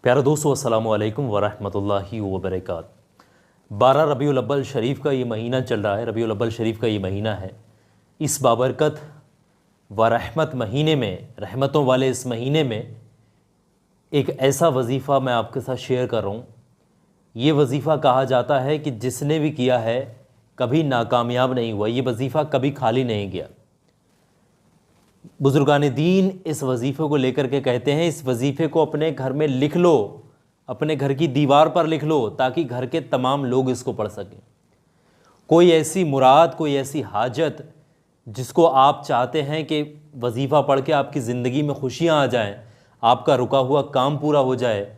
پیارے دوستو السلام علیکم ورحمۃ اللہ وبرکاتہ۔ 12 ربیع الاول شریف کا یہ مہینہ چل رہا ہے، ربیع الاول شریف کا یہ مہینہ ہے۔ اس بابرکت و رحمت مہینے میں، رحمتوں والے اس مہینے میں ایک ایسا وظیفہ میں آپ کے ساتھ شیئر کر رہا ہوں۔ یہ وظیفہ کہا جاتا ہے کہ جس نے بھی کیا ہے کبھی ناکامیاب نہیں ہوا، یہ وظیفہ کبھی خالی نہیں گیا۔ بزرگان دین اس وظیفے کو لے کر کے کہتے ہیں اس وظیفے کو اپنے گھر میں لکھ لو، اپنے گھر کی دیوار پر لکھ لو تاکہ گھر کے تمام لوگ اس کو پڑھ سکیں۔ کوئی ایسی مراد، کوئی ایسی حاجت جس کو آپ چاہتے ہیں کہ وظیفہ پڑھ کے آپ کی زندگی میں خوشیاں آ جائیں، آپ کا رکا ہوا کام پورا ہو جائے،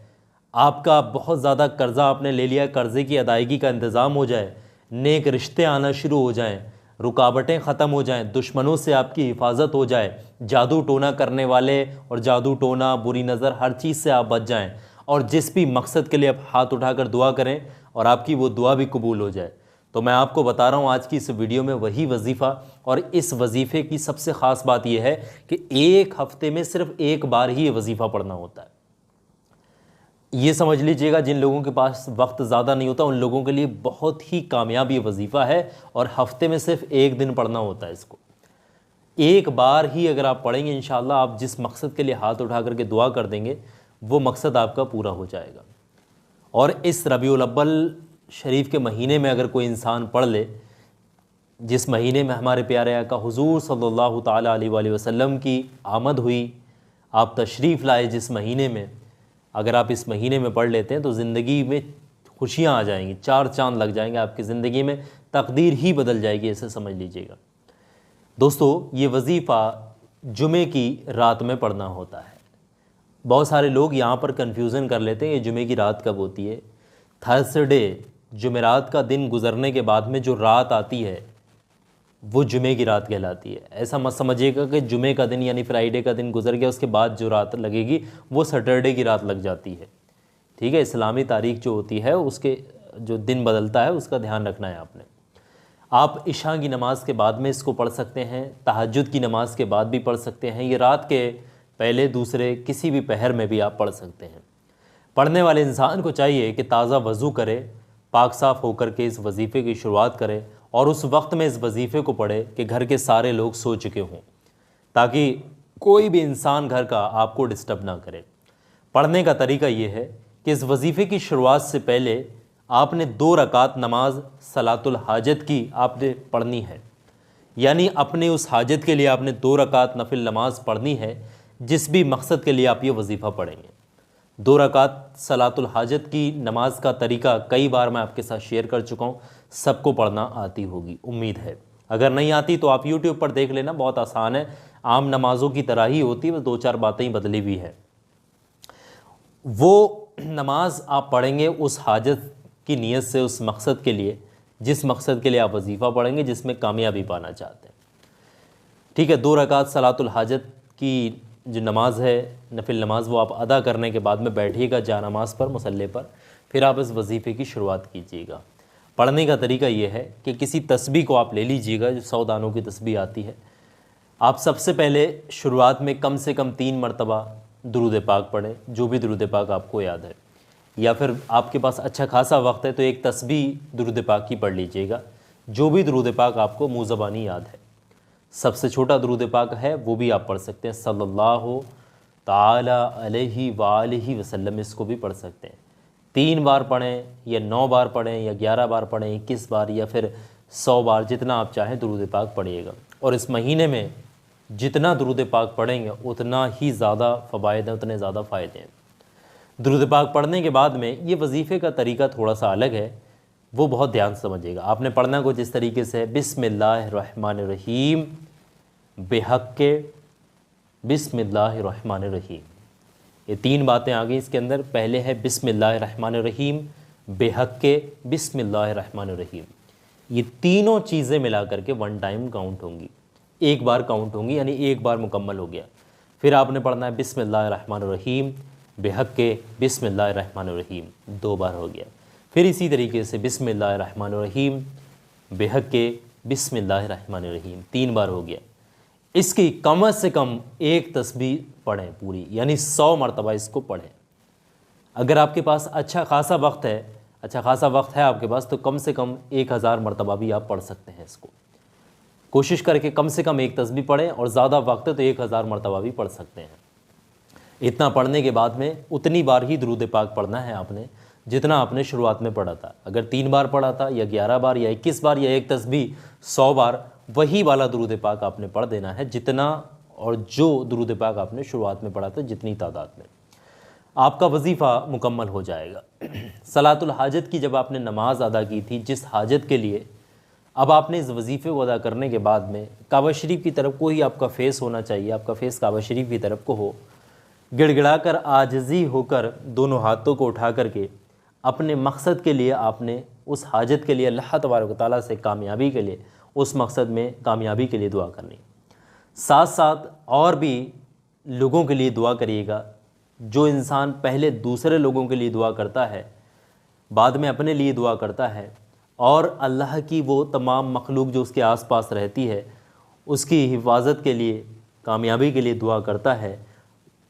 آپ کا بہت زیادہ قرضہ آپ نے لے لیا، قرضے کی ادائیگی کا انتظام ہو جائے، نیک رشتے آنا شروع ہو جائیں، رکاوٹیں ختم ہو جائیں، دشمنوں سے آپ کی حفاظت ہو جائے، جادو ٹونا کرنے والے اور جادو ٹونا، بری نظر، ہر چیز سے آپ بچ جائیں، اور جس بھی مقصد کے لیے آپ ہاتھ اٹھا کر دعا کریں اور آپ کی وہ دعا بھی قبول ہو جائے۔ تو میں آپ کو بتا رہا ہوں آج کی اس ویڈیو میں وہی وظیفہ، اور اس وظیفے کی سب سے خاص بات یہ ہے کہ ایک ہفتے میں صرف ایک بار ہی یہ وظیفہ پڑھنا ہوتا ہے۔ یہ سمجھ لیجئے گا جن لوگوں کے پاس وقت زیادہ نہیں ہوتا ان لوگوں کے لیے بہت ہی کامیاب یہ وظیفہ ہے، اور ہفتے میں صرف ایک دن پڑھنا ہوتا ہے اس کو۔ ایک بار ہی اگر آپ پڑھیں گے انشاءاللہ آپ جس مقصد کے لیے ہاتھ اٹھا کر کے دعا کر دیں گے وہ مقصد آپ کا پورا ہو جائے گا۔ اور اس ربیع الاول شریف کے مہینے میں اگر کوئی انسان پڑھ لے، جس مہینے میں ہمارے پیارے آقا حضور صلی اللہ تعالیٰ علیہ وآلہ وسلم کی آمد ہوئی، آپ تشریف لائے جس مہینے میں، اگر آپ اس مہینے میں پڑھ لیتے ہیں تو زندگی میں خوشیاں آ جائیں گی، چار چاند لگ جائیں گے آپ کی زندگی میں، تقدیر ہی بدل جائے گی، ایسے سمجھ لیجئے گا۔ دوستو یہ وظیفہ جمعے کی رات میں پڑھنا ہوتا ہے۔ بہت سارے لوگ یہاں پر کنفیوژن کر لیتے ہیں یہ جمعے کی رات کب ہوتی ہے۔ تھرسڈے، جمعرات کا دن گزرنے کے بعد میں جو رات آتی ہے وہ جمعے کی رات کہلاتی ہے۔ ایسا مت سمجھیے گا کہ جمعے کا دن یعنی فرائیڈے کا دن گزر گیا اس کے بعد جو رات لگے گی وہ سیٹرڈے کی رات لگ جاتی ہے، ٹھیک ہے۔ اسلامی تاریخ جو ہوتی ہے اس کے جو دن بدلتا ہے اس کا دھیان رکھنا ہے آپ نے۔ آپ عشاء کی نماز کے بعد میں اس کو پڑھ سکتے ہیں، تہجد کی نماز کے بعد بھی پڑھ سکتے ہیں، یہ رات کے پہلے دوسرے کسی بھی پہر میں بھی آپ پڑھ سکتے ہیں۔ پڑھنے والے انسان کو چاہیے کہ تازہ وضو کرے، پاک صاف ہو کر کے اس وظیفے کی شروعات کرے، اور اس وقت میں اس وظیفے کو پڑھے کہ گھر کے سارے لوگ سو چکے ہوں، تاکہ کوئی بھی انسان گھر کا آپ کو ڈسٹرب نہ کرے۔ پڑھنے کا طریقہ یہ ہے کہ اس وظیفے کی شروعات سے پہلے آپ نے 2 رکعت نماز صلاۃ الحاجت کی آپ نے پڑھنی ہے، یعنی اپنے اس حاجت کے لیے آپ نے 2 رکعت نفل نماز پڑھنی ہے، جس بھی مقصد کے لیے آپ یہ وظیفہ پڑھیں گے۔ 2 رکعت صلاۃ الحاجت کی نماز کا طریقہ کئی بار میں آپ کے ساتھ شیئر کر چکا ہوں، سب کو پڑھنا آتی ہوگی امید ہے۔ اگر نہیں آتی تو آپ یوٹیوب پر دیکھ لینا، بہت آسان ہے، عام نمازوں کی طرح ہی ہوتی ہے، بس 2-4 باتیں ہی بدلی ہوئی ہے۔ وہ نماز آپ پڑھیں گے اس حاجت کی نیت سے، اس مقصد کے لیے جس مقصد کے لیے آپ وظیفہ پڑھیں گے، جس میں کامیابی پانا چاہتے ہیں، ٹھیک ہے۔ 2 رکعت صلاۃ الحاجت کی جو نماز ہے نفل نماز، وہ آپ ادا کرنے کے بعد میں بیٹھیے گا جا نماز پر، مصلی پر، پھر آپ اس وظیفے کی شروعات کیجیے گا۔ پڑھنے کا طریقہ یہ ہے کہ کسی تسبیح کو آپ لے لیجیے گا، جو 100 دانوں کی تسبیح آتی ہے۔ آپ سب سے پہلے شروعات میں کم سے کم 3 مرتبہ درود پاک پڑھیں، جو بھی درود پاک آپ کو یاد ہے، یا پھر آپ کے پاس اچھا خاصا وقت ہے تو ایک تسبیح درود پاک کی پڑھ لیجیے گا، جو بھی درود پاک آپ کو منہ زبانی یاد ہے۔ سب سے چھوٹا درود پاک ہے وہ بھی آپ پڑھ سکتے ہیں، صلی اللہ تعالی علیہ وآلہ وسلم، اس کو بھی پڑھ سکتے ہیں۔ 3 بار پڑھیں یا 9 بار پڑھیں یا 11 بار پڑھیں، 21 بار یا پھر 100 بار، جتنا آپ چاہیں درود پاک پڑھیے گا۔ اور اس مہینے میں جتنا درود پاک پڑھیں گے اتنا ہی زیادہ فوائد ہیں، اتنے زیادہ فائدے ہیں۔ درود پاک پڑھنے کے بعد میں یہ وظیفے کا طریقہ تھوڑا سا الگ ہے، وہ بہت دھیان سے سمجھیے گا۔ آپ نے پڑھنا کو جس طریقے سے بسم اللہ الرحمن الرحیم بحق کے بسم اللہ الرحمن الرحیم، یہ 3 باتیں آ گئی اس کے اندر۔ پہلے ہے بسم اللہ الرحمن الرحیم بحق کے بسم اللہ الرحمن الرحیم، یہ تینوں چیزیں ملا کر کے 1 ٹائم کاؤنٹ ہوں گی، ایک بار کاؤنٹ ہوں گی، یعنی ایک بار مکمل ہو گیا۔ پھر آپ نے پڑھنا ہے بسم اللہ الرحمن الرحیم بحق کے بسم اللہ الرحمن الرحیم، 2 بار ہو گیا۔ پھر اسی طریقے سے بسم اللہ الرحمن الرحیم بحق کے بسم اللہ الرحمن الرحیم، 3 بار ہو گیا۔ اس کی کم سے کم ایک تسبیح پڑھیں پوری، یعنی 100 مرتبہ اس کو پڑھیں۔ اگر آپ کے پاس اچھا خاصا وقت ہے آپ کے پاس، تو کم سے کم 1000 مرتبہ بھی آپ پڑھ سکتے ہیں اس کو۔ کوشش کر کے کم سے کم ایک تسبیح پڑھیں، اور زیادہ وقت ہے تو 1000 مرتبہ بھی پڑھ سکتے ہیں۔ اتنا پڑھنے کے بعد میں اتنی بار ہی درود پاک پڑھنا ہے آپ نے جتنا آپ نے شروعات میں پڑھا تھا۔ اگر 3 بار پڑھا تھا یا 11 بار یا 21 بار یا ایک تسبیح 100 بار، وہی والا درود پاک آپ نے پڑھ دینا ہے جتنا اور جو درود پاک آپ نے شروعات میں پڑھا تھا، جتنی تعداد میں، آپ کا وظیفہ مکمل ہو جائے گا۔ صلاۃ الحاجت کی جب آپ نے نماز ادا کی تھی جس حاجت کے لیے، اب آپ نے اس وظیفے کو ادا کرنے کے بعد میں کعبہ شریف کی طرف کو ہی آپ کا فیس ہونا چاہیے، آپ کا فیس کعبہ شریف کی طرف کو ہو، گڑ گڑا کر عاجزی ہو کر دونوں ہاتھوں کو اٹھا کر کے اپنے مقصد کے لیے آپ نے اس حاجت کے لیے اللہ تبارک و تعالیٰ سے کامیابی کے لیے، اس مقصد میں کامیابی کے لیے دعا کرنی۔ ساتھ ساتھ اور بھی لوگوں کے لیے دعا کریے گا۔ جو انسان پہلے دوسرے لوگوں کے لیے دعا کرتا ہے، بعد میں اپنے لیے دعا کرتا ہے، اور اللہ کی وہ تمام مخلوق جو اس کے آس پاس رہتی ہے اس کی حفاظت کے لیے، کامیابی کے لیے دعا کرتا ہے،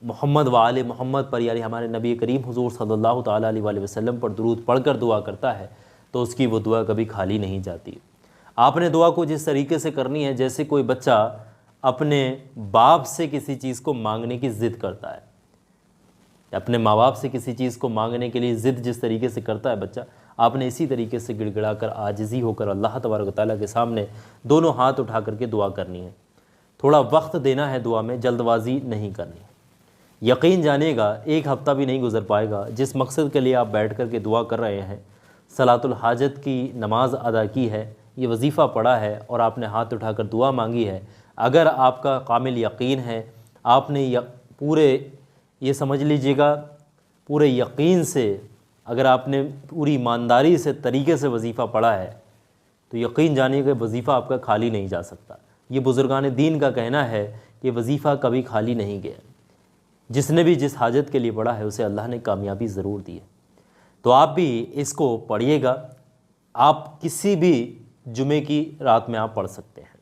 محمد و آل محمد پر یعنی ہمارے نبی کریم حضور صلی اللہ تعالیٰ علیہ وآلہ وسلم پر درود پڑھ کر دعا کرتا ہے، تو اس کی وہ دعا کبھی خالی نہیں جاتی۔ آپ نے دعا کو جس طریقے سے کرنی ہے جیسے کوئی بچہ اپنے باپ سے کسی چیز کو مانگنے کی ضد کرتا ہے، اپنے ماں باپ سے کسی چیز کو مانگنے کے لیے ضد جس طریقے سے کرتا ہے بچہ، آپ نے اسی طریقے سے گڑ گڑا کر عاجزی ہو کر اللہ تبارک و تعالیٰ کے سامنے دونوں ہاتھ اٹھا کر کے دعا کرنی ہے۔ تھوڑا وقت دینا ہے دعا میں، جلد بازی نہیں کرنی۔ یقین جانیے گا 1 ہفتہ بھی نہیں گزر پائے گا جس مقصد کے لیے آپ بیٹھ کر کے دعا کر رہے ہیں، صلاۃ الحاجت کی نماز ادا کی ہے، یہ وظیفہ پڑھا ہے اور آپ نے ہاتھ اٹھا کر دعا مانگی ہے، اگر آپ کا کامل یقین ہے، آپ نے پورے یہ سمجھ لیجئے گا پورے یقین سے، اگر آپ نے پوری ایمانداری سے طریقے سے وظیفہ پڑھا ہے تو یقین جانیے کہ وظیفہ آپ کا خالی نہیں جا سکتا۔ یہ بزرگان دین کا کہنا ہے کہ وظیفہ کبھی خالی نہیں گیا، جس نے بھی جس حاجت کے لیے پڑھا ہے اسے اللہ نے کامیابی ضرور دی ہے۔ تو آپ بھی اس کو پڑھیے گا، آپ کسی بھی جمعے کی رات میں آپ پڑھ سکتے ہیں،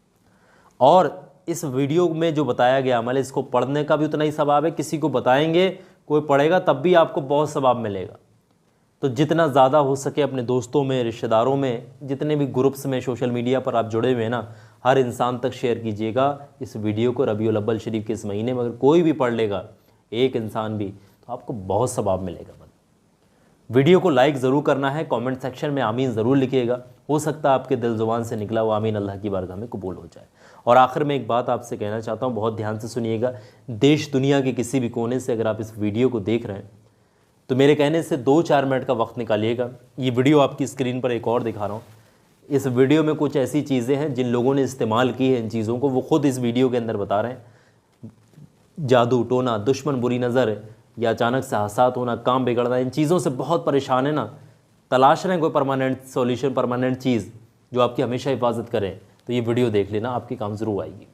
اور اس ویڈیو میں جو بتایا گیا عمل، اس کو پڑھنے کا بھی اتنا ہی ثواب ہے، کسی کو بتائیں گے کوئی پڑھے گا تب بھی آپ کو بہت ثواب ملے گا۔ تو جتنا زیادہ ہو سکے اپنے دوستوں میں، رشتہ داروں میں، جتنے بھی گروپس میں سوشل میڈیا پر آپ جڑے ہوئے ہیں نا، ہر انسان تک شیئر کیجیے گا اس ویڈیو کو۔ ربیع الاول شریف کے اس مہینے میں اگر کوئی بھی پڑھ لے گا، ایک انسان بھی، تو آپ کو بہت ثواب ملے گا۔ ویڈیو کو لائک ضرور کرنا ہے، کامنٹ سیکشن میں آمین ضرور لکھیے گا، ہو سکتا ہے آپ کے دل زبان سے نکلا ہوا آمین اللہ کی بارگاہ میں قبول ہو جائے۔ اور آخر میں ایک بات آپ سے کہنا چاہتا ہوں، بہت دھیان سے سنیے گا، دیش دنیا کے کسی بھی کونے سے اگر آپ اس ویڈیو کو دیکھ رہے ہیں تو میرے کہنے سے 2-4 منٹ کا وقت نکالیے گا۔ یہ ویڈیو آپ کی اسکرین پر ایک اور دکھا رہا ہوں، اس ویڈیو میں کچھ ایسی چیزیں ہیں جن لوگوں نے استعمال کی ہیں ان چیزوں کو، وہ خود اس ویڈیو کے اندر بتا رہے ہیں۔ جادو ٹونا، دشمن بری نظر یا اچانک سے حادثات ہونا، کام بگڑنا، ان چیزوں سے بہت پریشان ہے نا، تلاش رہے ہیں کوئی پرماننٹ سولوشن، پرماننٹ چیز جو آپ کی ہمیشہ حفاظت کرے، تو یہ ویڈیو دیکھ لینا، آپ کے کام ضرور آئے گی۔